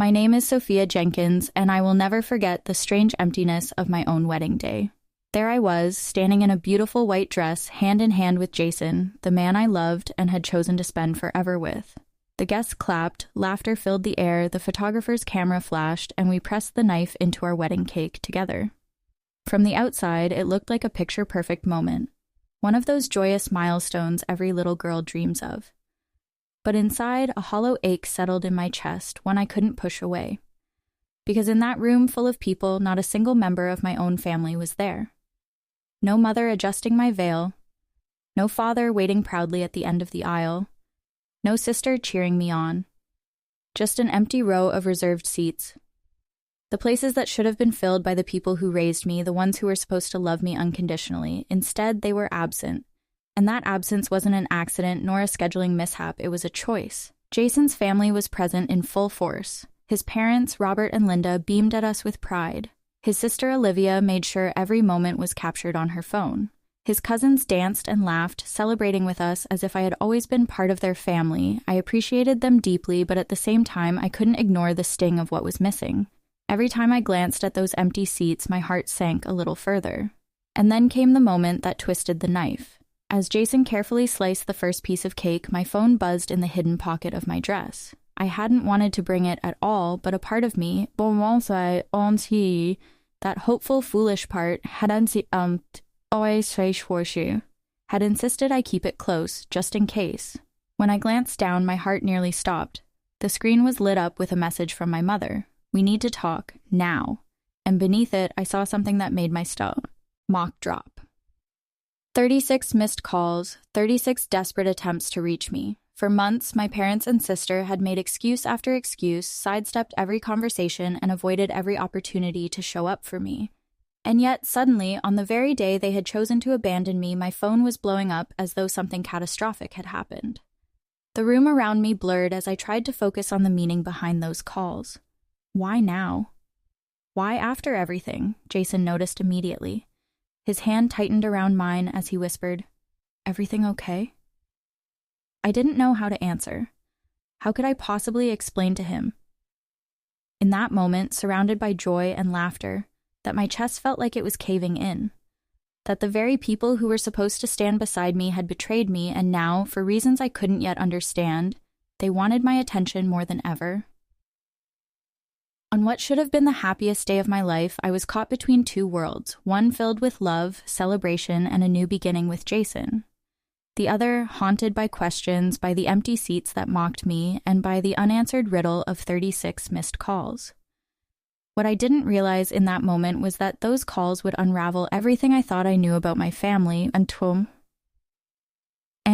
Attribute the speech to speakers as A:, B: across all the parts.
A: My name is Sophia Jenkins, and I will never forget the strange emptiness of my own wedding day. There I was, standing in a beautiful white dress, hand in hand with Jason, the man I loved and had chosen to spend forever with. The guests clapped, laughter filled the air, the photographer's camera flashed, and we pressed the knife into our wedding cake together. From the outside, it looked like a picture-perfect moment, one of those joyous milestones every little girl dreams of. But inside, a hollow ache settled in my chest, one I couldn't push away. Because in that room full of people, not a single member of my own family was there. No mother adjusting my veil, no father waiting proudly at the end of the aisle, no sister cheering me on. Just an empty row of reserved seats. The places that should have been filled by the people who raised me, the ones who were supposed to love me unconditionally. Instead, they were absent. And that absence wasn't an accident nor a scheduling mishap, it was a choice. Jason's family was present in full force. His parents, Robert and Linda, beamed at us with pride. His sister Olivia made sure every moment was captured on her phone. His cousins danced and laughed, celebrating with us as if I had always been part of their family. I appreciated them deeply, but at the same time, I couldn't ignore the sting of what was missing. Every time I glanced at those empty seats, my heart sank a little further. And then came the moment that twisted the knife. As Jason carefully sliced the first piece of cake, my phone buzzed in the hidden pocket of my dress. I hadn't wanted to bring it at all, but a part of me, that hopeful, foolish part, had insisted I keep it close, just in case. When I glanced down, my heart nearly stopped. The screen was lit up with a message from my mother. We need to talk, now. And beneath it, I saw something that made my mock drop. 36 missed calls, 36 desperate attempts to reach me. For months, my parents and sister had made excuse after excuse, sidestepped every conversation, and avoided every opportunity to show up for me. And yet, suddenly, on the very day they had chosen to abandon me, my phone was blowing up as though something catastrophic had happened. The room around me blurred as I tried to focus on the meaning behind those calls. Why now? Why after everything? Jason noticed immediately. His hand tightened around mine as he whispered, "Everything okay?" I didn't know how to answer. How could I possibly explain to him? In that moment, surrounded by joy and laughter, that my chest felt like it was caving in. That the very people who were supposed to stand beside me had betrayed me, and now, for reasons I couldn't yet understand, they wanted my attention more than ever. On what should have been the happiest day of my life, I was caught between two worlds, one filled with love, celebration, and a new beginning with Jason. The other haunted by questions, by the empty seats that mocked me, and by the unanswered riddle of 36 missed calls. What I didn't realize in that moment was that those calls would unravel everything I thought I knew about my family and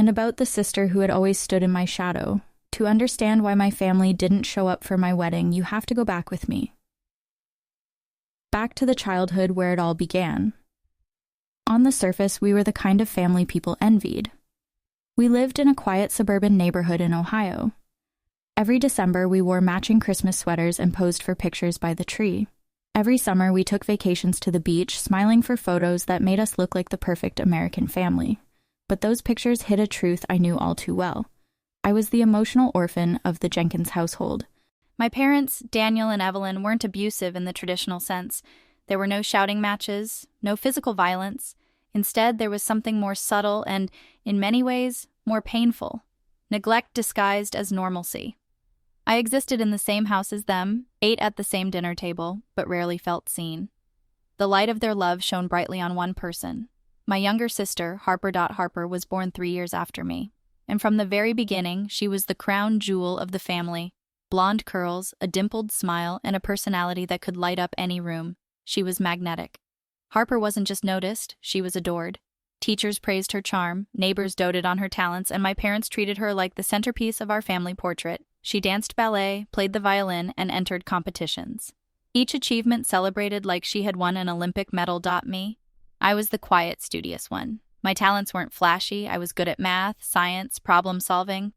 A: about the sister who had always stood in my shadow. To understand why my family didn't show up for my wedding, you have to go back with me. Back to the childhood where it all began. On the surface, we were the kind of family people envied. We lived in a quiet suburban neighborhood in Ohio. Every December, we wore matching Christmas sweaters and posed for pictures by the tree. Every summer, we took vacations to the beach, smiling for photos that made us look like the perfect American family. But those pictures hid a truth I knew all too well. I was the emotional orphan of the Jenkins household. My parents, Daniel and Evelyn, weren't abusive in the traditional sense. There were no shouting matches, no physical violence. Instead, there was something more subtle and, in many ways, more painful. Neglect disguised as normalcy. I existed in the same house as them, ate at the same dinner table, but rarely felt seen. The light of their love shone brightly on one person. My younger sister, Harper, was born 3 years after me. And from the very beginning, she was the crown jewel of the family. Blonde curls, a dimpled smile, and a personality that could light up any room. She was magnetic. Harper wasn't just noticed, she was adored. Teachers praised her charm, neighbors doted on her talents, and my parents treated her like the centerpiece of our family portrait. She danced ballet, played the violin, and entered competitions. Each achievement celebrated like she had won an Olympic medal. Me, I was the quiet, studious one. My talents weren't flashy. I was good at math, science, problem solving.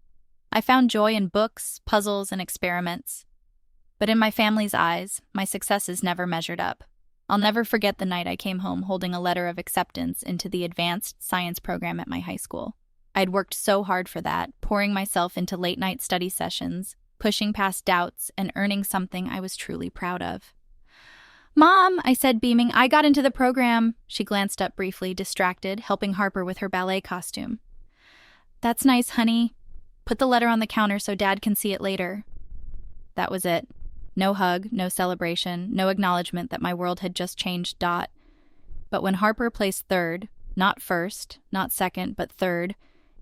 A: I found joy in books, puzzles, and experiments. But in my family's eyes, my successes never measured up. I'll never forget the night I came home holding a letter of acceptance into the advanced science program at my high school. I'd worked so hard for that, pouring myself into late-night study sessions, pushing past doubts and earning something I was truly proud of. "Mom," I said, beaming, "I got into the program." She glanced up briefly, distracted, helping Harper with her ballet costume. "That's nice, honey. Put the letter on the counter so Dad can see it later." That was it. No hug, no celebration, no acknowledgement that my world had just changed. But when Harper placed third, not first, not second, but third,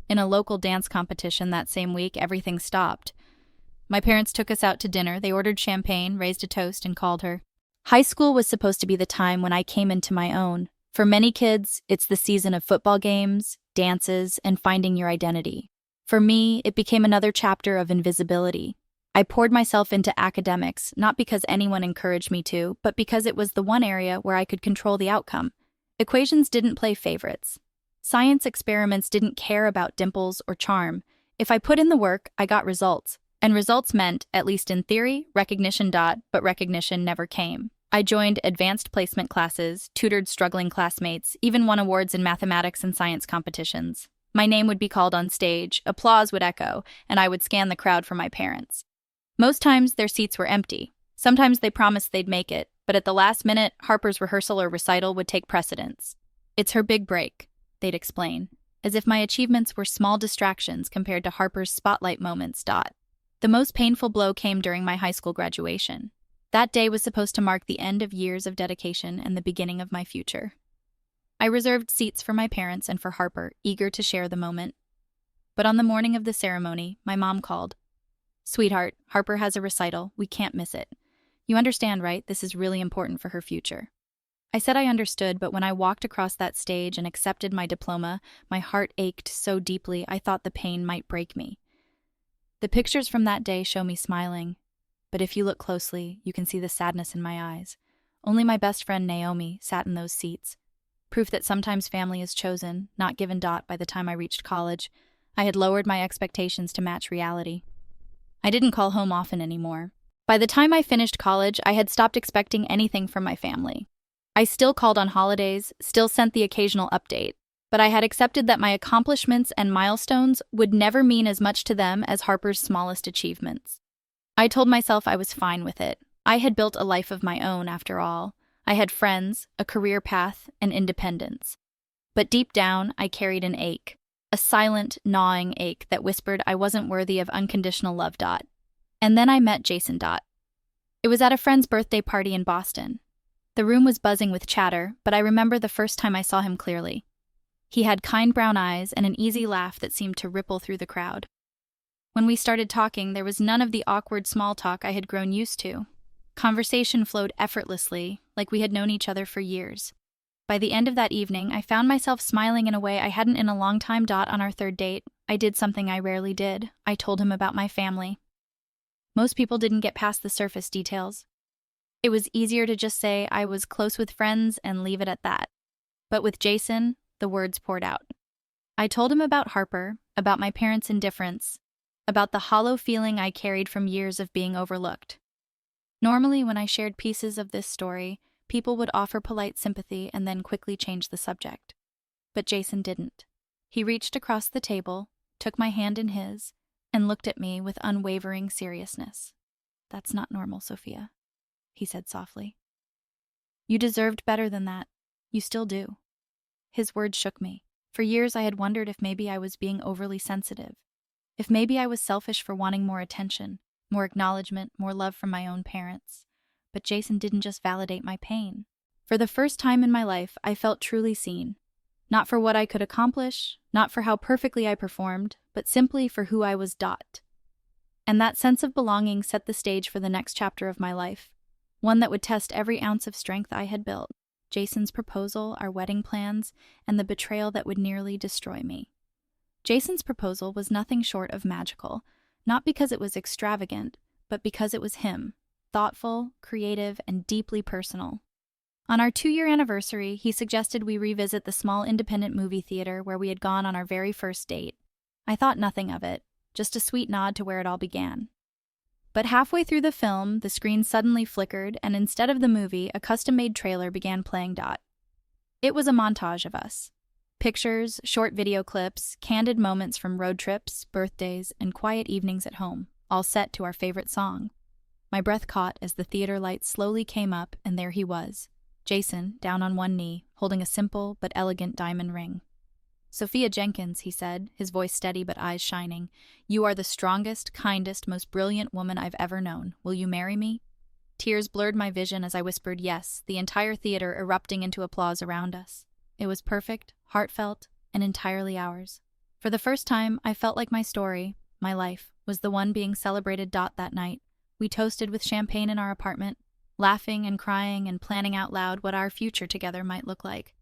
A: in a local dance competition that same week, everything stopped. My parents took us out to dinner. They ordered champagne, raised a toast, and called her. High school was supposed to be the time when I came into my own. For many kids, it's the season of football games, dances, and finding your identity. For me, it became another chapter of invisibility. I poured myself into academics, not because anyone encouraged me to, but because it was the one area where I could control the outcome. Equations didn't play favorites. Science experiments didn't care about dimples or charm. If I put in the work, I got results. And results meant, at least in theory, recognition. But recognition never came. I joined advanced placement classes, tutored struggling classmates, even won awards in mathematics and science competitions. My name would be called on stage, applause would echo, and I would scan the crowd for my parents. Most times, their seats were empty. Sometimes they promised they'd make it, but at the last minute, Harper's rehearsal or recital would take precedence. "It's her big break," they'd explain, as if my achievements were small distractions compared to Harper's spotlight moments. The most painful blow came during my high school graduation. That day was supposed to mark the end of years of dedication and the beginning of my future. I reserved seats for my parents and for Harper, eager to share the moment. But on the morning of the ceremony, my mom called. "Sweetheart, Harper has a recital. We can't miss it. You understand, right? This is really important for her future." I said I understood, but when I walked across that stage and accepted my diploma, my heart ached so deeply I thought the pain might break me. The pictures from that day show me smiling, but if you look closely, you can see the sadness in my eyes. Only my best friend Naomi sat in those seats. Proof that sometimes family is chosen, not given. By the time I reached college, I had lowered my expectations to match reality. I didn't call home often anymore. By the time I finished college, I had stopped expecting anything from my family. I still called on holidays, still sent the occasional update, but I had accepted that my accomplishments and milestones would never mean as much to them as Harper's smallest achievements. I told myself I was fine with it. I had built a life of my own, after all. I had friends, a career path, and independence. But deep down, I carried an ache, a silent, gnawing ache that whispered I wasn't worthy of unconditional love. And then I met Jason. It was at a friend's birthday party in Boston. The room was buzzing with chatter, but I remember the first time I saw him clearly. He had kind brown eyes and an easy laugh that seemed to ripple through the crowd. When we started talking, there was none of the awkward small talk I had grown used to. Conversation flowed effortlessly, like we had known each other for years. By the end of that evening, I found myself smiling in a way I hadn't in a long time. On our third date, I did something I rarely did. I told him about my family. Most people didn't get past the surface details. It was easier to just say I was close with friends and leave it at that. But with Jason, the words poured out. I told him about Harper, about my parents' indifference, about the hollow feeling I carried from years of being overlooked. Normally, when I shared pieces of this story, people would offer polite sympathy and then quickly change the subject. But Jason didn't. He reached across the table, took my hand in his, and looked at me with unwavering seriousness. "That's not normal, Sophia," he said softly. "You deserved better than that. You still do." His words shook me. For years I had wondered if maybe I was being overly sensitive, if maybe I was selfish for wanting more attention, more acknowledgement, more love from my own parents. But Jason didn't just validate my pain. For the first time in my life, I felt truly seen. Not for what I could accomplish, not for how perfectly I performed, but simply for who I was. And that sense of belonging set the stage for the next chapter of my life, one that would test every ounce of strength I had built. Jason's proposal, our wedding plans, and the betrayal that would nearly destroy me. Jason's proposal was nothing short of magical, not because it was extravagant, but because it was him, thoughtful, creative, and deeply personal. On our 2-year anniversary, he suggested we revisit the small independent movie theater where we had gone on our very first date. I thought nothing of it, just a sweet nod to where it all began. But halfway through the film, the screen suddenly flickered, and instead of the movie, a custom-made trailer began playing. It was a montage of us. Pictures, short video clips, candid moments from road trips, birthdays, and quiet evenings at home, all set to our favorite song. My breath caught as the theater lights slowly came up, and there he was, Jason, down on one knee, holding a simple but elegant diamond ring. "Sophia Jenkins," he said, his voice steady but eyes shining, "you are the strongest, kindest, most brilliant woman I've ever known. Will you marry me?" Tears blurred my vision as I whispered yes, the entire theater erupting into applause around us. It was perfect, heartfelt, and entirely ours. For the first time, I felt like my story, my life, was the one being celebrated. That night, we toasted with champagne in our apartment, laughing and crying and planning out loud what our future together might look like.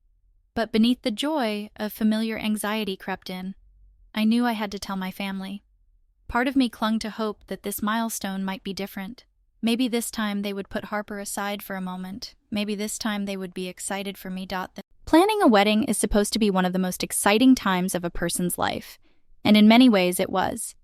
A: But beneath the joy, a familiar anxiety crept in. I knew I had to tell my family. Part of me clung to hope that this milestone might be different. Maybe this time they would put Harper aside for a moment. Maybe this time they would be excited for me. Planning a wedding is supposed to be one of the most exciting times of a person's life, and in many ways it was.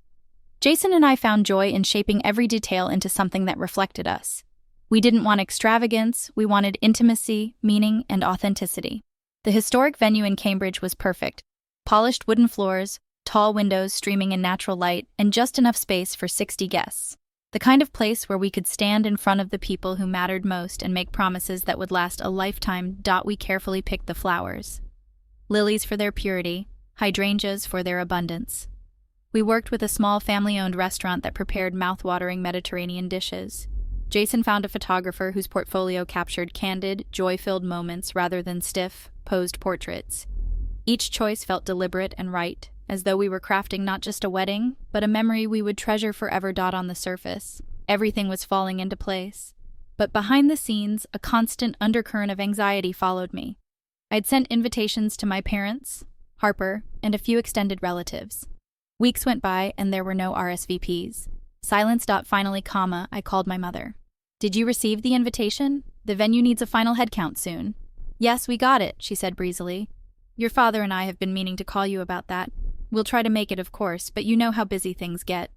A: Jason and I found joy in shaping every detail into something that reflected us. We didn't want extravagance, we wanted intimacy, meaning, and authenticity. The historic venue in Cambridge was perfect. Polished wooden floors, tall windows streaming in natural light, and just enough space for 60 guests. The kind of place where we could stand in front of the people who mattered most and make promises that would last a lifetime. We carefully picked the flowers. Lilies for their purity, hydrangeas for their abundance. We worked with a small family-owned restaurant that prepared mouth-watering Mediterranean dishes. Jason found a photographer whose portfolio captured candid, joy-filled moments rather than stiff, posed portraits. Each choice felt deliberate and right, as though we were crafting not just a wedding, but a memory we would treasure forever. On the surface, everything was falling into place. But behind the scenes, a constant undercurrent of anxiety followed me. I'd sent invitations to my parents, Harper, and a few extended relatives. Weeks went by, and there were no RSVPs. Silence. Finally, I called my mother. "Did you receive the invitation? The venue needs a final head count soon." "Yes, we got it," she said breezily. "Your father and I have been meaning to call you about that. We'll try to make it, of course, but you know how busy things get."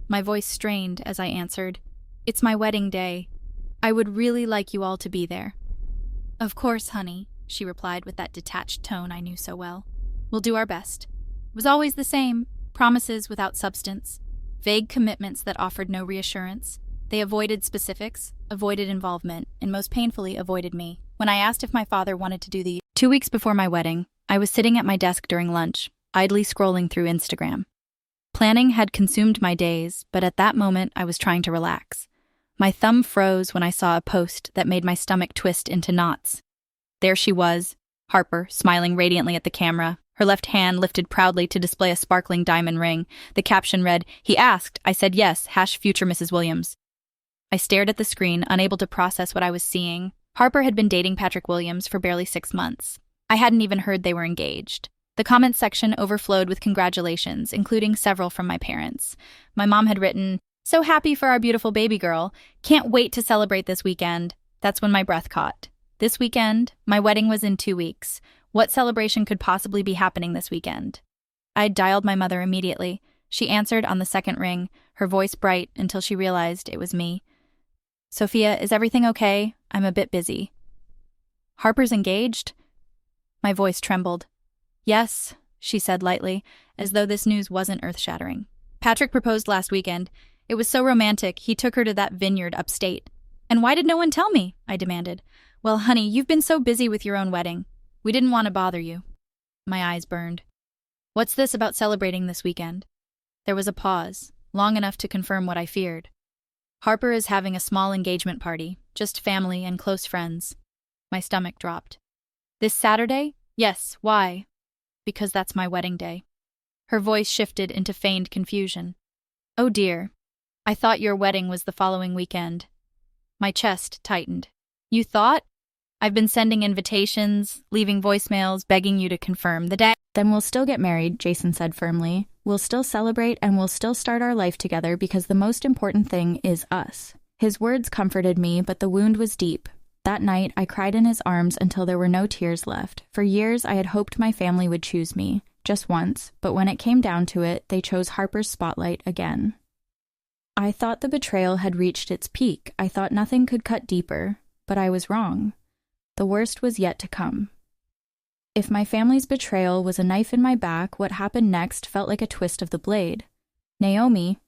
A: My voice strained as I answered, "It's my wedding day. I would really like you all to be there." "Of course, honey," she replied with that detached tone I knew so well. "We'll do our best." It was always the same, promises without substance, vague commitments that offered no reassurance. They avoided specifics, avoided involvement, and most painfully avoided me. When I asked if my father wanted to do the 2 weeks before my wedding, I was sitting at my desk during lunch, idly scrolling through Instagram. Planning had consumed my days, but at that moment I was trying to relax. My thumb froze when I saw a post that made my stomach twist into knots. There she was, Harper, smiling radiantly at the camera, her left hand lifted proudly to display a sparkling diamond ring. The caption read, "He asked, I said yes, #future Mrs. Williams." I stared at the screen, unable to process what I was seeing. Harper had been dating Patrick Williams for barely 6 months. I hadn't even heard they were engaged. The comments section overflowed with congratulations, including several from my parents. My mom had written, "So happy for our beautiful baby girl. Can't wait to celebrate this weekend." That's when my breath caught. This weekend, my wedding was in 2 weeks. What celebration could possibly be happening this weekend? I dialed my mother immediately. She answered on the second ring, her voice bright until she realized it was me. "Sophia, is everything okay? I'm a bit busy." "Harper's engaged?" My voice trembled. "Yes," she said lightly, as though this news wasn't earth-shattering. "Patrick proposed last weekend. It was so romantic, he took her to that vineyard upstate." "And why did no one tell me?" I demanded. "Well, honey, you've been so busy with your own wedding. We didn't want to bother you." My eyes burned. "What's this about celebrating this weekend?" There was a pause, long enough to confirm what I feared. "Harper is having a small engagement party, just family and close friends." My stomach dropped. "This Saturday?" "Yes, why?" "Because that's my wedding day." Her voice shifted into feigned confusion. "Oh dear. I thought your wedding was the following weekend." My chest tightened. "You thought? I've been sending invitations, leaving voicemails, begging you to confirm the day." "Then we'll still get married," Jason said firmly. "We'll still celebrate and we'll still start our life together because the most important thing is us." His words comforted me, but the wound was deep. That night, I cried in his arms until there were no tears left. For years, I had hoped my family would choose me, just once, but when it came down to it, they chose Harper's spotlight again. I thought the betrayal had reached its peak. I thought nothing could cut deeper, but I was wrong. The worst was yet to come. If my family's betrayal was a knife in my back, what happened next felt like a twist of the blade. Naomi,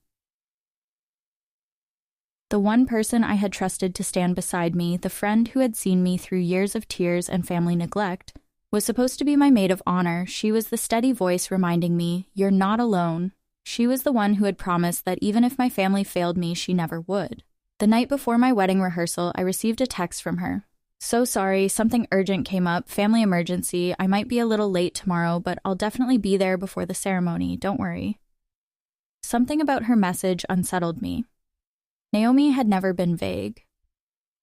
A: The one person I had trusted to stand beside me, the friend who had seen me through years of tears and family neglect, was supposed to be my maid of honor. She was the steady voice reminding me, "You're not alone." She was the one who had promised that even if my family failed me, she never would. The night before my wedding rehearsal, I received a text from her. "So sorry, something urgent came up, family emergency. I might be a little late tomorrow, but I'll definitely be there before the ceremony, don't worry." Something about her message unsettled me. Naomi had never been vague.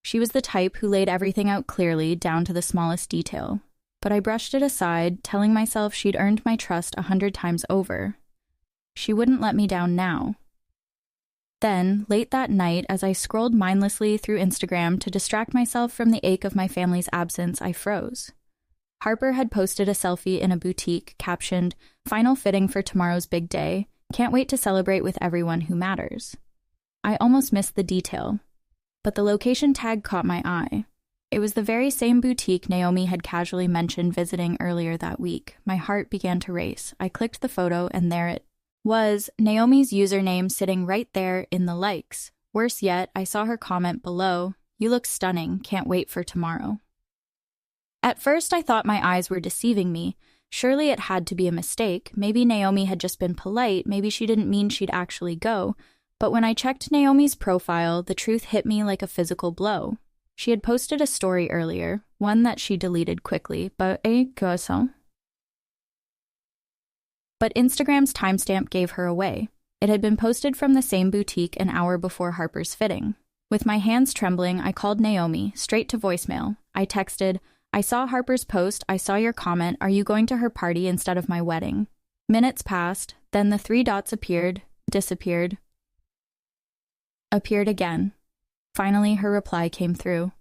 A: She was the type who laid everything out clearly, down to the smallest detail. But I brushed it aside, telling myself she'd earned my trust 100 times over. She wouldn't let me down now. Then, late that night, as I scrolled mindlessly through Instagram to distract myself from the ache of my family's absence, I froze. Harper had posted a selfie in a boutique captioned, "Final fitting for tomorrow's big day. Can't wait to celebrate with everyone who matters." I almost missed the detail, but the location tag caught my eye. It was the very same boutique Naomi had casually mentioned visiting earlier that week. My heart began to race. I clicked the photo, and there it was, Naomi's username sitting right there in the likes. Worse yet, I saw her comment below, "You look stunning, can't wait for tomorrow." At first, I thought my eyes were deceiving me. Surely it had to be a mistake. Maybe Naomi had just been polite. Maybe she didn't mean she'd actually go. But when I checked Naomi's profile, the truth hit me like a physical blow. She had posted a story earlier, one that she deleted quickly, but Instagram's timestamp gave her away. It had been posted from the same boutique an hour before Harper's fitting. With my hands trembling, I called Naomi, straight to voicemail. I texted, "I saw Harper's post, I saw your comment, are you going to her party instead of my wedding?" Minutes passed, then the 3 dots appeared, disappeared, appeared again. Finally, her reply came through.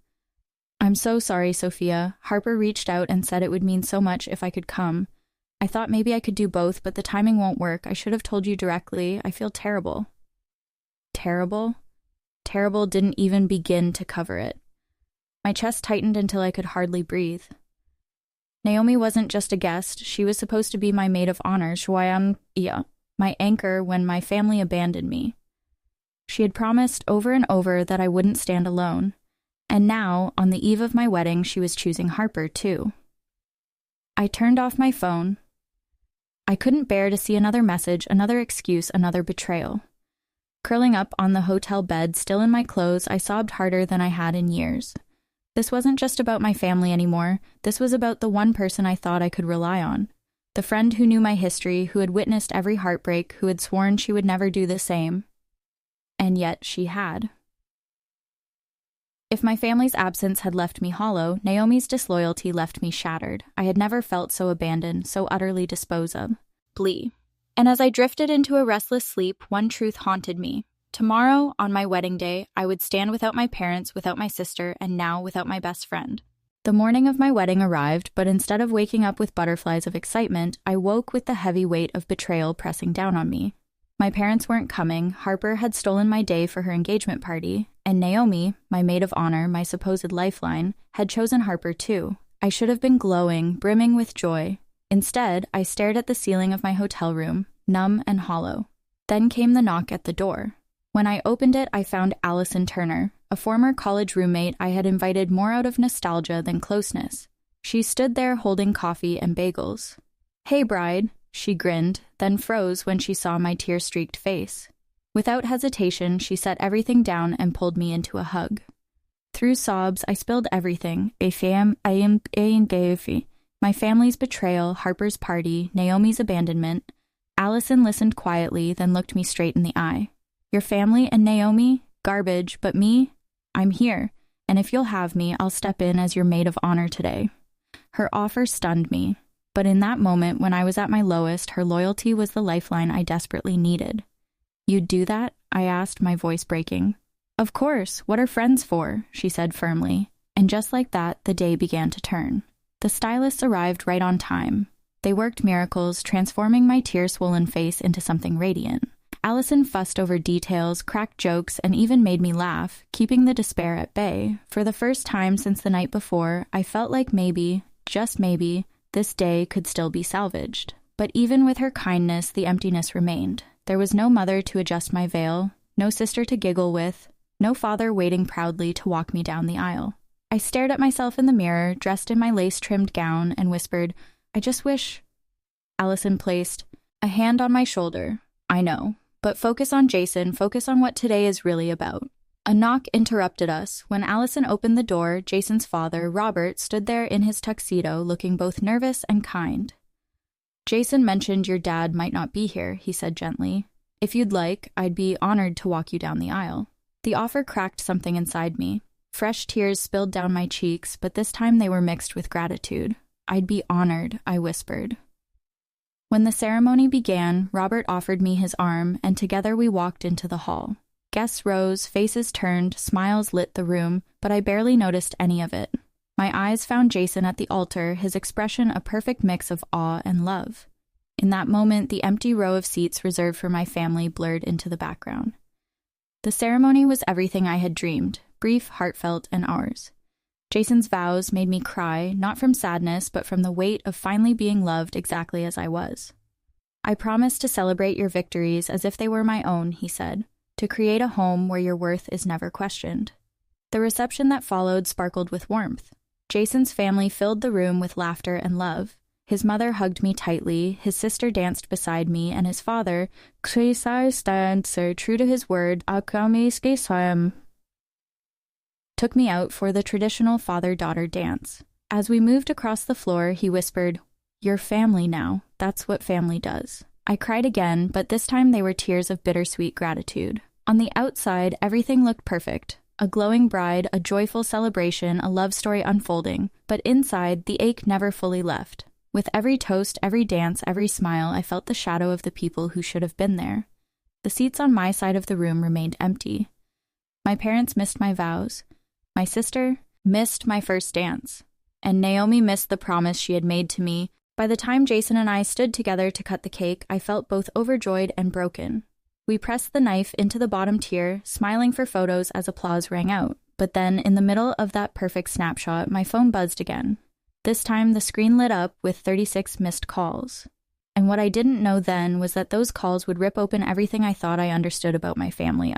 A: "I'm so sorry, Sophia. Harper reached out and said it would mean so much if I could come. I thought maybe I could do both, but the timing won't work. I should have told you directly. I feel terrible." Terrible? Terrible didn't even begin to cover it. My chest tightened until I could hardly breathe. Naomi wasn't just a guest. She was supposed to be my maid of honor, my anchor when my family abandoned me. She had promised over and over that I wouldn't stand alone. And now, on the eve of my wedding, she was choosing Harper, too. I turned off my phone. I couldn't bear to see another message, another excuse, another betrayal. Curling up on the hotel bed, still in my clothes, I sobbed harder than I had in years. This wasn't just about my family anymore. This was about the one person I thought I could rely on. The friend who knew my history, who had witnessed every heartbreak, who had sworn she would never do the same. And yet she had. If my family's absence had left me hollow, Naomi's disloyalty left me shattered. I had never felt so abandoned, so utterly disposed of. And as I drifted into a restless sleep, one truth haunted me. Tomorrow, on my wedding day, I would stand without my parents, without my sister, and now without my best friend. The morning of my wedding arrived, but instead of waking up with butterflies of excitement, I woke with the heavy weight of betrayal pressing down on me. My parents weren't coming, Harper had stolen my day for her engagement party, and Naomi, my maid of honor, my supposed lifeline, had chosen Harper too. I should have been glowing, brimming with joy. Instead, I stared at the ceiling of my hotel room, numb and hollow. Then came the knock at the door. When I opened it, I found Allison Turner, a former college roommate I had invited more out of nostalgia than closeness. She stood there holding coffee and bagels. "Hey, bride," she grinned, then froze when she saw my tear-streaked face. Without hesitation, she set everything down and pulled me into a hug. Through sobs, I spilled everything, my family's betrayal, Harper's party, Naomi's abandonment. Allison listened quietly, then looked me straight in the eye. "Your family and Naomi? Garbage, but me? I'm here, and if you'll have me, I'll step in as your maid of honor today." Her offer stunned me, but in that moment, when I was at my lowest, her loyalty was the lifeline I desperately needed. "You'd do that?" I asked, my voice breaking. "Of course, what are friends for?" she said firmly, and just like that, the day began to turn. The stylists arrived right on time. They worked miracles, transforming my tear-swollen face into something radiant. Allison fussed over details, cracked jokes, and even made me laugh, keeping the despair at bay. For the first time since the night before, I felt like maybe, just maybe, this day could still be salvaged. But even with her kindness, the emptiness remained. There was no mother to adjust my veil, no sister to giggle with, No father waiting proudly to walk me down the aisle. I stared at myself in the mirror, dressed in my lace-trimmed gown, and whispered, "I just wish—" Allison placed a hand on my shoulder. "I know, but focus on Jason, focus on what today is really about." A knock interrupted us. When Allison opened the door, Jason's father, Robert, stood there in his tuxedo, looking both nervous and kind. "Jason mentioned your dad might not be here," he said gently. "If you'd like, I'd be honored to walk you down the aisle." The offer cracked something inside me. Fresh tears spilled down my cheeks, but this time they were mixed with gratitude. "I'd be honored," I whispered. When the ceremony began, Robert offered me his arm, and together we walked into the hall. Guests rose, faces turned, smiles lit the room, but I barely noticed any of it. My eyes found Jason at the altar, his expression a perfect mix of awe and love. In that moment, the empty row of seats reserved for my family blurred into the background. The ceremony was everything I had dreamed, brief, heartfelt, and ours. Jason's vows made me cry, not from sadness, but from the weight of finally being loved exactly as I was. "I promise to celebrate your victories as if they were my own," he said, "to create a home where your worth is never questioned." The reception that followed sparkled with warmth. Jason's family filled the room with laughter and love. His mother hugged me tightly, his sister danced beside me, and his father, true to his word, took me out for the traditional father-daughter dance. As we moved across the floor, he whispered, "You're family now. That's what family does." I cried again, but this time they were tears of bittersweet gratitude. On the outside, everything looked perfect. A glowing bride, a joyful celebration, a love story unfolding. But inside, the ache never fully left. With every toast, every dance, every smile, I felt the shadow of the people who should have been there. The seats on my side of the room remained empty. My parents missed my vows. My sister missed my first dance. And Naomi missed the promise she had made to me. By the time Jason and I stood together to cut the cake, I felt both overjoyed and broken. We pressed the knife into the bottom tier, smiling for photos as applause rang out. But then, in the middle of that perfect snapshot, my phone buzzed again. This time, the screen lit up with 36 missed calls. And what I didn't know then was that those calls would rip open everything I thought I understood about my family.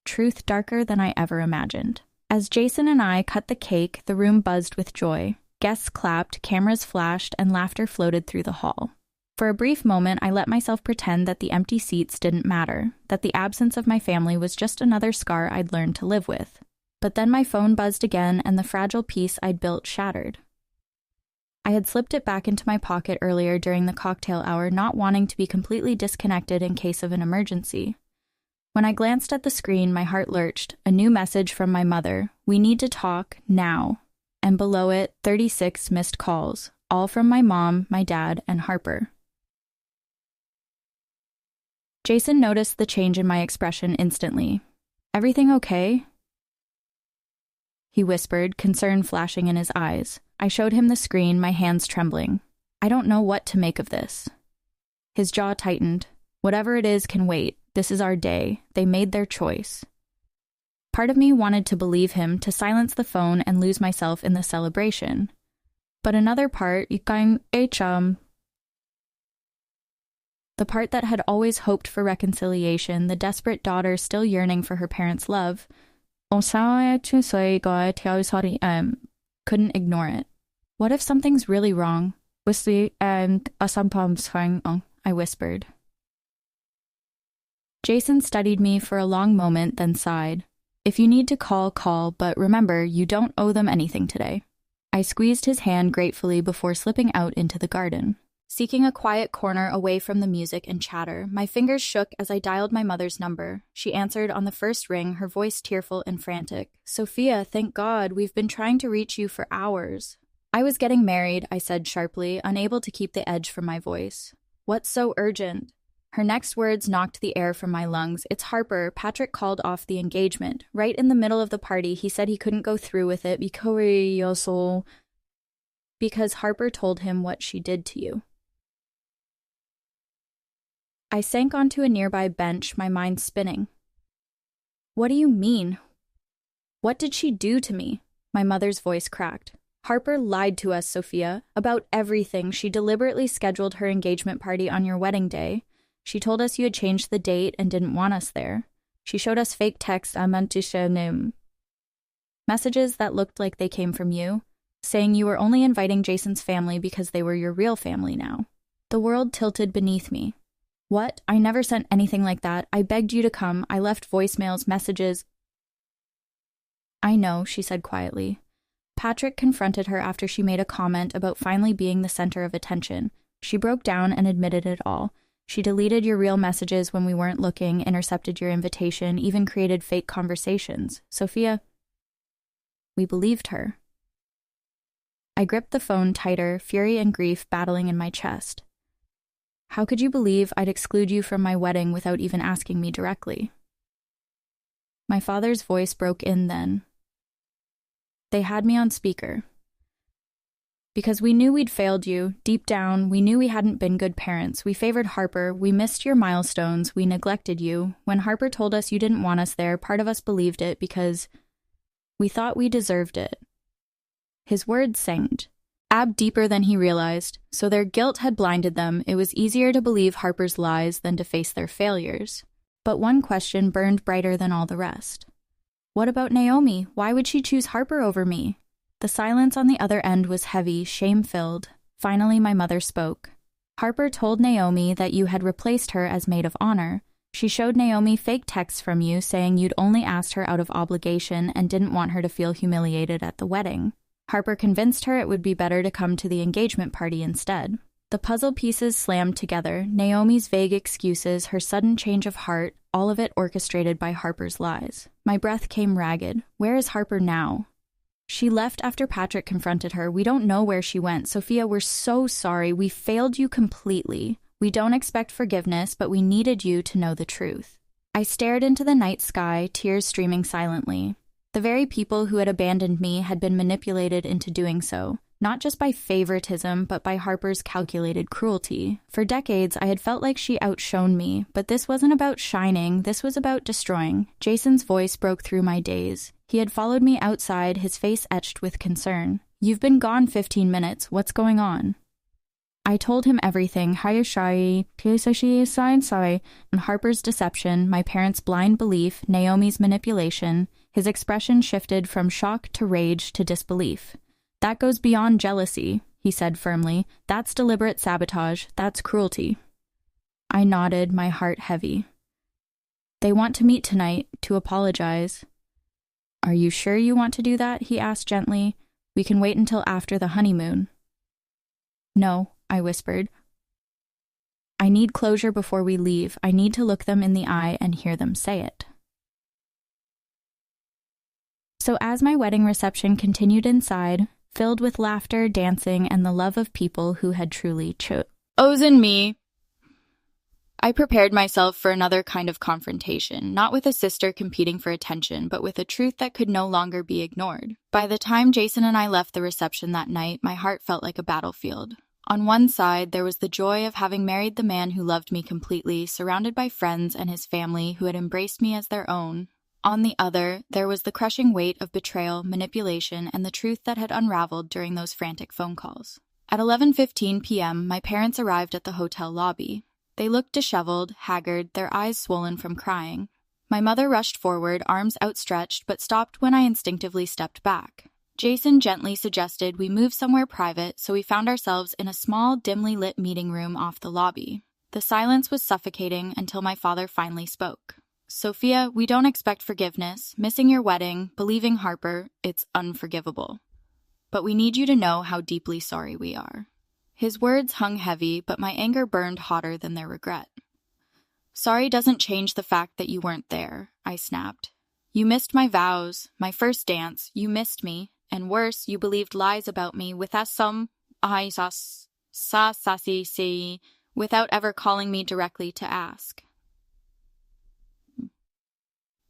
A: Truth darker than I ever imagined. As Jason and I cut the cake, the room buzzed with joy. Guests clapped, cameras flashed, and laughter floated through the hall. For a brief moment, I let myself pretend that the empty seats didn't matter, that the absence of my family was just another scar I'd learned to live with. But then my phone buzzed again, and the fragile peace I'd built shattered. I had slipped it back into my pocket earlier during the cocktail hour, not wanting to be completely disconnected in case of an emergency. When I glanced at the screen, my heart lurched. A new message from my mother. "We need to talk, now." And below it, 36 missed calls, all from my mom, my dad, and Harper. Jason noticed the change in my expression instantly. "Everything okay?" he whispered, concern flashing in his eyes. I showed him the screen, my hands trembling. "I don't know what to make of this." His jaw tightened. "Whatever it is can wait. This is our day. They made their choice." Part of me wanted to believe him, to silence the phone and lose myself in the celebration. But another part, the part that had always hoped for reconciliation, the desperate daughter still yearning for her parents' love, couldn't ignore it. "What if something's really wrong?" I whispered. Jason studied me for a long moment, then sighed. "If you need to call, call, but remember, you don't owe them anything today." I squeezed his hand gratefully before slipping out into the garden. Seeking a quiet corner away from the music and chatter, my fingers shook as I dialed my mother's number. She answered on the first ring, her voice tearful and frantic. "Sophia, thank God, we've been trying to reach you for hours." "I was getting married," I said sharply, unable to keep the edge from my voice. "What's so urgent?" Her next words knocked the air from my lungs. "It's Harper. Patrick called off the engagement. Right in the middle of the party, he said he couldn't go through with it because Harper told him what she did to you." I sank onto a nearby bench, my mind spinning. "What do you mean? What did she do to me?" My mother's voice cracked. "Harper lied to us, Sophia, about everything. She deliberately scheduled her engagement party on your wedding day. She told us you had changed the date and didn't want us there. She showed us fake text messages that looked like they came from you, saying you were only inviting Jason's family because they were your real family now. The world tilted beneath me. What? I never sent anything like that. I begged you to come. I left voicemails, messages. I know, she said quietly. Patrick confronted her after she made a comment about finally being the center of attention. She broke down and admitted it all. She deleted your real messages when we weren't looking, intercepted your invitation, even created fake conversations. Sophia, we believed her. I gripped the phone tighter, fury and grief battling in my chest. How could you believe I'd exclude you from my wedding without even asking me directly? My father's voice broke in then. They had me on speaker. Because we knew we'd failed you, deep down, we knew we hadn't been good parents. We favored Harper, we missed your milestones, we neglected you. When Harper told us you didn't want us there, part of us believed it because we thought we deserved it. His words sank deeper than he realized, so their guilt had blinded them. It was easier to believe Harper's lies than to face their failures. But one question burned brighter than all the rest. What about Naomi? Why would she choose Harper over me? The silence on the other end was heavy, shame-filled. Finally, my mother spoke. Harper told Naomi that you had replaced her as maid of honor. She showed Naomi fake texts from you saying you'd only asked her out of obligation and didn't want her to feel humiliated at the wedding. Harper convinced her it would be better to come to the engagement party instead. The puzzle pieces slammed together, Naomi's vague excuses, her sudden change of heart, all of it orchestrated by Harper's lies. My breath came ragged. Where is Harper now? She left after Patrick confronted her. We don't know where she went. Sophia, we're so sorry. We failed you completely. We don't expect forgiveness, but we needed you to know the truth. I stared into the night sky, tears streaming silently. The very people who had abandoned me had been manipulated into doing so, not just by favoritism, but by Harper's calculated cruelty. For decades, I had felt like she outshone me, but this wasn't about shining, this was about destroying. Jason's voice broke through my daze. He had followed me outside, his face etched with concern. You've been gone 15 minutes, what's going on? I told him everything, and Harper's deception, my parents' blind belief, Naomi's manipulation. His expression shifted from shock to rage to disbelief. That goes beyond jealousy, he said firmly. That's deliberate sabotage. That's cruelty. I nodded, my heart heavy. They want to meet tonight, to apologize. Are you sure you want to do that? He asked gently. We can wait until after the honeymoon. No, I whispered. I need closure before we leave. I need to look them in the eye and hear them say it. So as my wedding reception continued inside, filled with laughter, dancing, and the love of people who had truly chosen me, I prepared myself for another kind of confrontation, not with a sister competing for attention, but with a truth that could no longer be ignored. By the time Jason and I left the reception that night, my heart felt like a battlefield. On one side, there was the joy of having married the man who loved me completely, surrounded by friends and his family who had embraced me as their own. On the other, there was the crushing weight of betrayal, manipulation, and the truth that had unraveled during those frantic phone calls. At 11:15 p.m., my parents arrived at the hotel lobby. They looked disheveled, haggard, their eyes swollen from crying. My mother rushed forward, arms outstretched, but stopped when I instinctively stepped back. Jason gently suggested we move somewhere private, so we found ourselves in a small, dimly lit meeting room off the lobby. The silence was suffocating until my father finally spoke. Sophia, we don't expect forgiveness. Missing your wedding, believing Harper, it's unforgivable. But we need you to know how deeply sorry we are. His words hung heavy, but my anger burned hotter than their regret. Sorry doesn't change the fact that you weren't there, I snapped. You missed my vows, my first dance, you missed me, and worse, you believed lies about me without ever calling me directly to ask.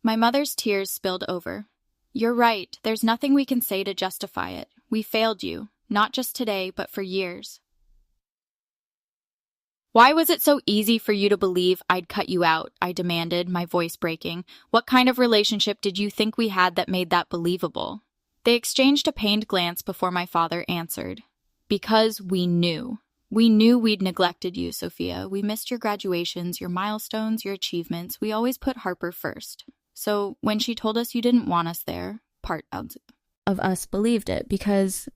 A: My mother's tears spilled over. You're right, there's nothing we can say to justify it. We failed you, not just today, but for years. Why was it so easy for you to believe I'd cut you out? I demanded, my voice breaking. What kind of relationship did you think we had that made that believable? They exchanged a pained glance before my father answered. Because we knew. We knew we'd neglected you, Sophia. We missed your graduations, your milestones, your achievements. We always put Harper first. So when she told us you didn't want us there, part of us believed it because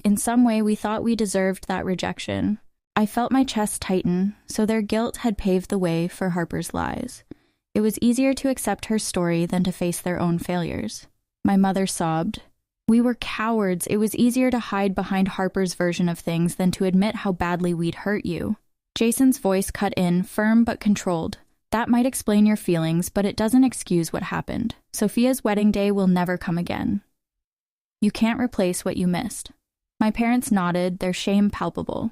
A: in some way we thought we deserved that rejection. I felt my chest tighten, so their guilt had paved the way for Harper's lies. It was easier to accept her story than to face their own failures. My mother sobbed. We were cowards. It was easier to hide behind Harper's version of things than to admit how badly we'd hurt you. Jason's voice cut in, firm but controlled. That might explain your feelings, but it doesn't excuse what happened. Sophia's wedding day will never come again. You can't replace what you missed. My parents nodded, their shame palpable.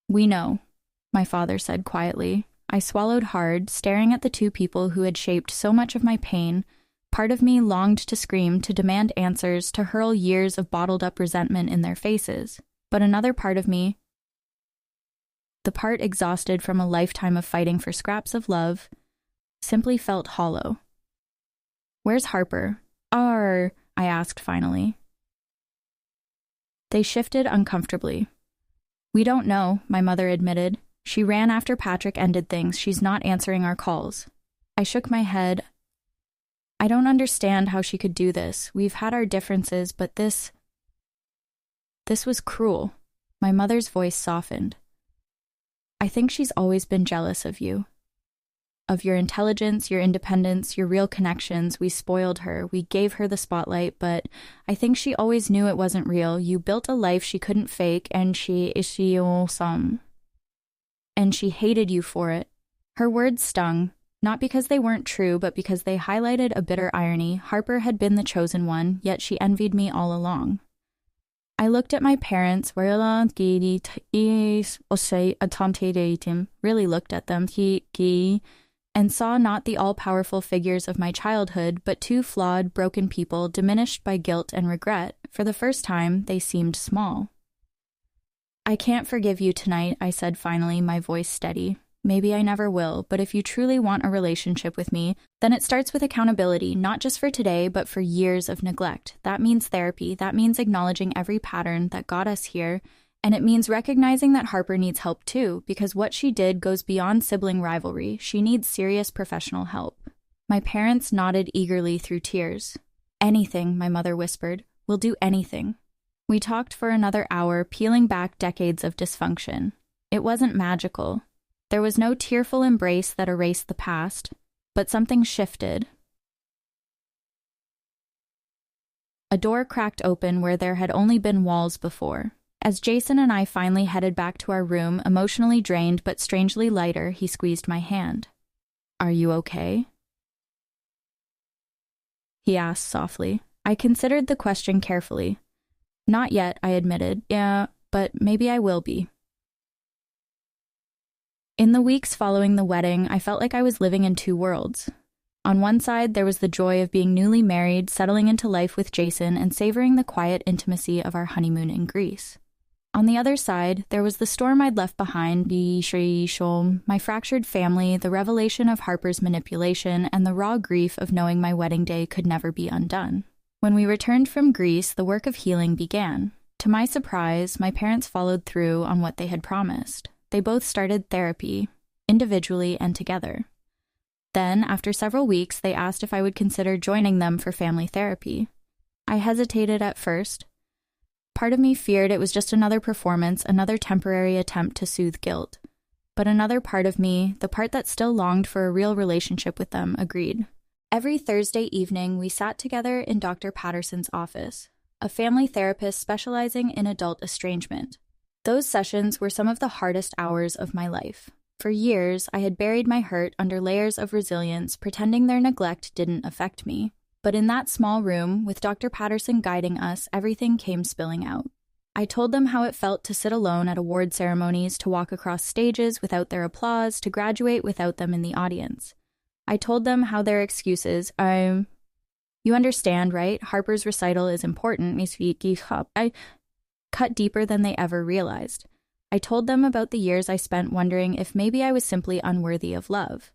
A: We know, my father said quietly. I swallowed hard, staring at the two people who had shaped so much of my pain. Part of me longed to scream, to demand answers, to hurl years of bottled-up resentment in their faces. But another part of me, the part exhausted from a lifetime of fighting for scraps of love, simply felt hollow. Where's Harper? I asked finally. They shifted uncomfortably. We don't know, my mother admitted. She ran after Patrick ended things. She's not answering our calls. I shook my head. I don't understand how she could do this. We've had our differences, but this was cruel. My mother's voice softened. I think she's always been jealous of you. Of your intelligence, your independence, your real connections. We spoiled her. We gave her the spotlight, but I think she always knew it wasn't real. You built a life she couldn't fake, and she hated you for it. Her words stung, not because they weren't true, but because they highlighted a bitter irony. Harper had been the chosen one, yet she envied me all along. I looked at my parents, really looked at them, and saw not the all-powerful figures of my childhood, but two flawed, broken people diminished by guilt and regret. For the first time, they seemed small. I can't forgive you tonight, I said finally, my voice steady. Maybe I never will, but if you truly want a relationship with me, then it starts with accountability, not just for today, but for years of neglect. That means therapy. That means acknowledging every pattern that got us here. And it means recognizing that Harper needs help too, because what she did goes beyond sibling rivalry. She needs serious professional help. My parents nodded eagerly through tears. Anything, my mother whispered. We'll do anything. We talked for another hour, peeling back decades of dysfunction. It wasn't magical. There was no tearful embrace that erased the past, but something shifted. A door cracked open where there had only been walls before. As Jason and I finally headed back to our room, emotionally drained but strangely lighter, he squeezed my hand. Are you okay? He asked softly. I considered the question carefully. Not yet, I admitted. Yeah, but maybe I will be. In the weeks following the wedding, I felt like I was living in two worlds. On one side, there was the joy of being newly married, settling into life with Jason, and savoring the quiet intimacy of our honeymoon in Greece. On the other side, there was the storm I'd left behind, my fractured family, the revelation of Harper's manipulation, and the raw grief of knowing my wedding day could never be undone. When we returned from Greece, the work of healing began. To my surprise, my parents followed through on what they had promised. They both started therapy, individually and together. Then, after several weeks, they asked if I would consider joining them for family therapy. I hesitated at first. Part of me feared it was just another performance, another temporary attempt to soothe guilt. But another part of me, the part that still longed for a real relationship with them, agreed. Every Thursday evening, we sat together in Dr. Patterson's office, a family therapist specializing in adult estrangement. Those sessions were some of the hardest hours of my life. For years, I had buried my hurt under layers of resilience, pretending their neglect didn't affect me. But in that small room, with Dr. Patterson guiding us, everything came spilling out. I told them how it felt to sit alone at award ceremonies, to walk across stages without their applause, to graduate without them in the audience. I told them how their excuses, you understand, right? Harper's recital is important, I cut deeper than they ever realized. I told them about the years I spent wondering if maybe I was simply unworthy of love.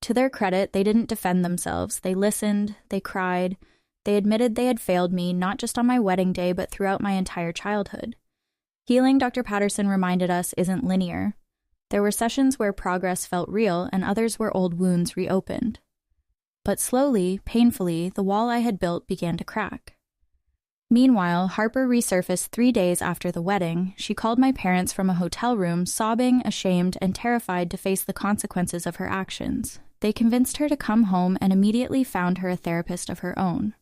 A: To their credit, they didn't defend themselves. They listened, they cried, they admitted they had failed me, not just on my wedding day, but throughout my entire childhood. Healing, Dr. Patterson reminded us, isn't linear. There were sessions where progress felt real and others where old wounds reopened. But slowly, painfully, the wall I had built began to crack. Meanwhile, Harper resurfaced 3 days after the wedding. She called my parents from a hotel room, sobbing, ashamed, and terrified to face the consequences of her actions. They convinced her to come home and immediately found her a therapist of her own.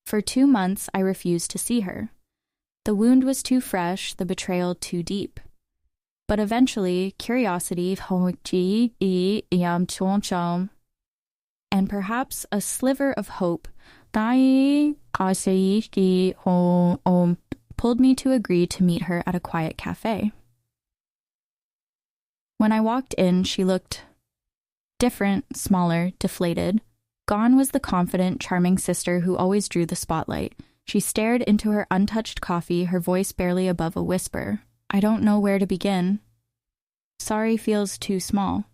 A: For 2 months, I refused to see her. The wound was too fresh, the betrayal too deep. But eventually, curiosity, and perhaps a sliver of hope, pulled me to agree to meet her at a quiet cafe. When I walked in, she looked different, smaller, deflated. Gone was the confident, charming sister who always drew the spotlight. She stared into her untouched coffee, her voice barely above a whisper. I don't know where to begin. Sorry feels too small.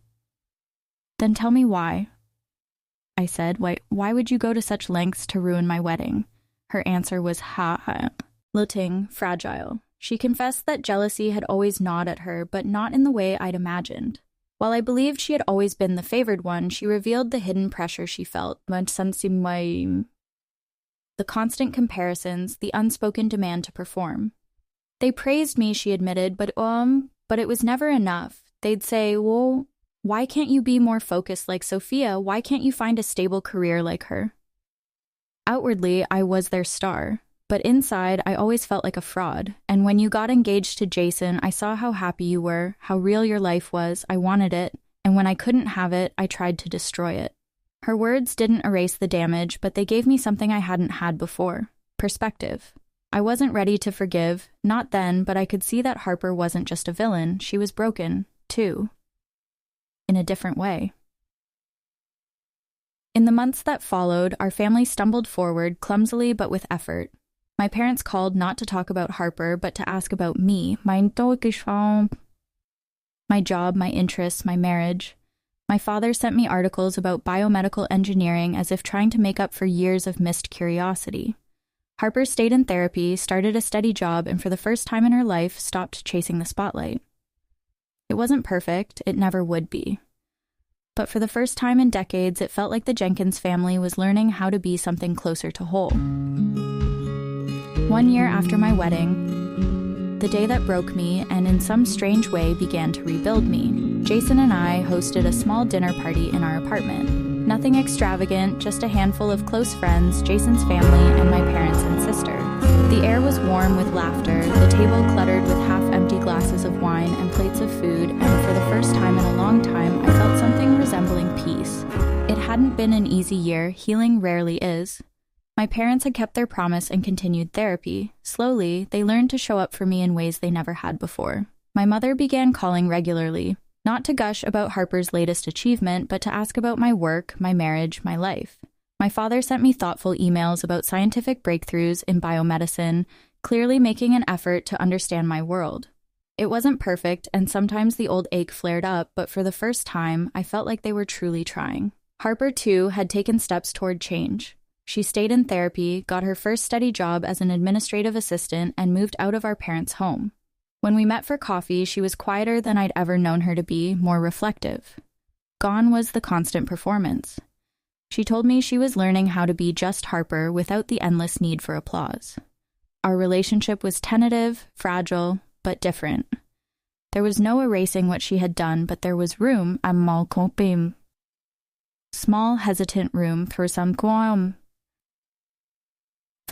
A: Then tell me why. I said, why would you go to such lengths to ruin my wedding? Her answer was looking fragile. She confessed that jealousy had always gnawed at her, but not in the way I'd imagined. While I believed she had always been the favored one, she revealed the hidden pressure she felt. The constant comparisons, the unspoken demand to perform. They praised me, she admitted, but it was never enough. They'd say, well, why can't you be more focused like Sophia? Why can't you find a stable career like her? Outwardly, I was their star, but inside, I always felt like a fraud. And when you got engaged to Jason, I saw how happy you were, how real your life was. I wanted it, and when I couldn't have it, I tried to destroy it. Her words didn't erase the damage, but they gave me something I hadn't had before: perspective. I wasn't ready to forgive, not then, but I could see that Harper wasn't just a villain. She was broken, too. In a different way. In the months that followed, our family stumbled forward, clumsily but with effort. My parents called not to talk about Harper, but to ask about me, my job, my interests, my marriage. My father sent me articles about biomedical engineering as if trying to make up for years of missed curiosity. Harper stayed in therapy, started a steady job, and for the first time in her life, stopped chasing the spotlight. It wasn't perfect, it never would be. But for the first time in decades, it felt like the Jenkins family was learning how to be something closer to whole. 1 year after my wedding, the day that broke me and in some strange way began to rebuild me, Jason and I hosted a small dinner party in our apartment. Nothing extravagant, just a handful of close friends, Jason's family, and my parents and sister. The air was warm with laughter, the table cluttered with half-empty glasses of wine and plates of food, and for the first time in a long time, I felt something resembling peace. It hadn't been an easy year, healing rarely is. My parents had kept their promise and continued therapy. Slowly, they learned to show up for me in ways they never had before. My mother began calling regularly, not to gush about Harper's latest achievement, but to ask about my work, my marriage, my life. My father sent me thoughtful emails about scientific breakthroughs in biomedicine, clearly making an effort to understand my world. It wasn't perfect, and sometimes the old ache flared up, but for the first time, I felt like they were truly trying. Harper, too, had taken steps toward change. She stayed in therapy, got her first steady job as an administrative assistant, and moved out of our parents' home. When we met for coffee, she was quieter than I'd ever known her to be, more reflective. Gone was the constant performance. She told me she was learning how to be just Harper without the endless need for applause. Our relationship was tentative, fragile, but different. There was no erasing what she had done, but there was room, small, hesitant room for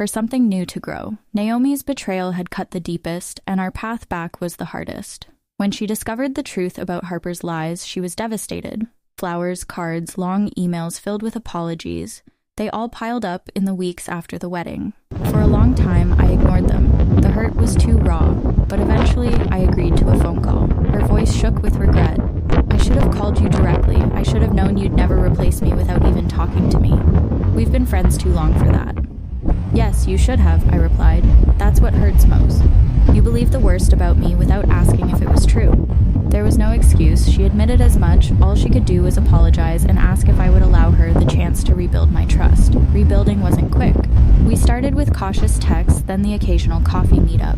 A: something new to grow. Naomi's betrayal had cut the deepest, and our path back was the hardest. When she discovered the truth about Harper's lies, she was devastated. Flowers, cards, long emails filled with apologies. They all piled up in the weeks after the wedding. For a long time, I ignored them. The hurt was too raw, but eventually I agreed to a phone call. Her voice shook with regret. I should have called you directly. I should have known you'd never replace me without even talking to me. We've been friends too long for that. Yes, you should have, I replied. That's what hurts most. You believed the worst about me without asking if it was true. There was no excuse. She admitted as much. All she could do was apologize and ask if I would allow her the chance to rebuild my trust. Rebuilding wasn't quick. We started with cautious texts, then the occasional coffee meetup.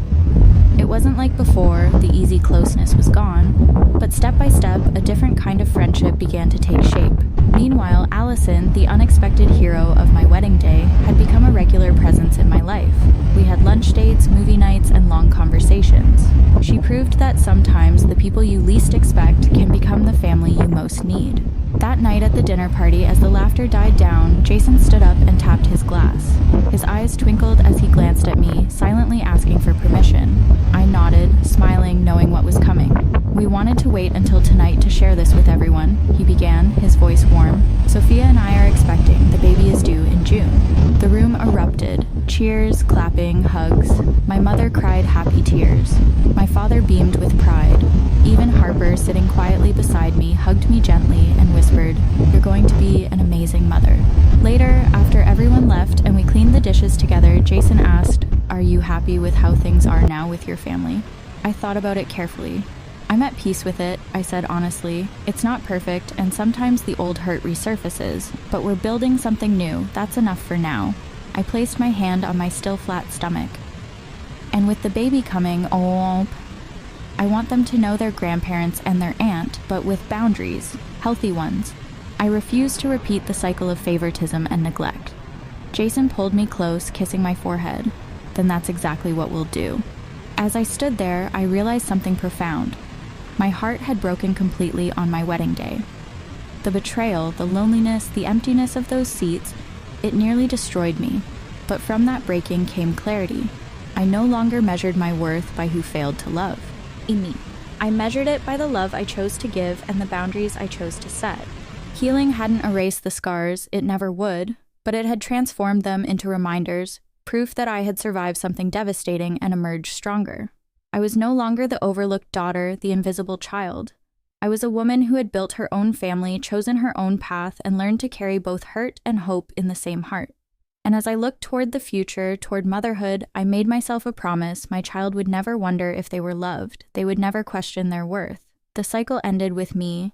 A: It wasn't like before, the easy closeness was gone, but step by step, a different kind of friendship began to take shape. Meanwhile, Allison, the unexpected hero of my wedding day, had become a regular presence in my life. We had lunch dates, movie nights, and long conversations. She proved that sometimes the people you least expect can become the family you most need. That night at the dinner party, as the laughter died down, Jason stood up and tapped his glass. His eyes twinkled as he glanced at me, silently asking for permission. I nodded, smiling, knowing what was coming. "We wanted to wait until tonight to share this with everyone," he began, his voice warm. "Sophia and I are expecting. The baby is due in June." The room erupted. Cheers, clapping, hugs. My mother cried happy tears. My father beamed with pride. Even Harper, sitting quietly beside me, hugged me gently and whispered, "You're going to be an amazing mother." Later, after everyone left and we cleaned the dishes together, Jason asked, "Are you happy with how things are now with your family?" I thought about it carefully. "I'm at peace with it," I said honestly. "It's not perfect, and sometimes the old hurt resurfaces, but we're building something new. That's enough for now." I placed my hand on my still flat stomach. "And with the baby coming, I want them to know their grandparents and their aunt, but with boundaries, healthy ones." I refused to repeat the cycle of favoritism and neglect. Jason pulled me close, kissing my forehead. "Then that's exactly what we'll do." As I stood there, I realized something profound. My heart had broken completely on my wedding day. The betrayal, the loneliness, the emptiness of those seats, it nearly destroyed me. But from that breaking came clarity. I no longer measured my worth by who failed to love. I measured it by the love I chose to give and the boundaries I chose to set. Healing hadn't erased the scars, it never would, but it had transformed them into reminders, proof that I had survived something devastating and emerged stronger. I was no longer the overlooked daughter, the invisible child. I was a woman who had built her own family, chosen her own path, and learned to carry both hurt and hope in the same heart. And as I looked toward the future, toward motherhood, I made myself a promise my child would never wonder if they were loved. They would never question their worth. The cycle ended with me,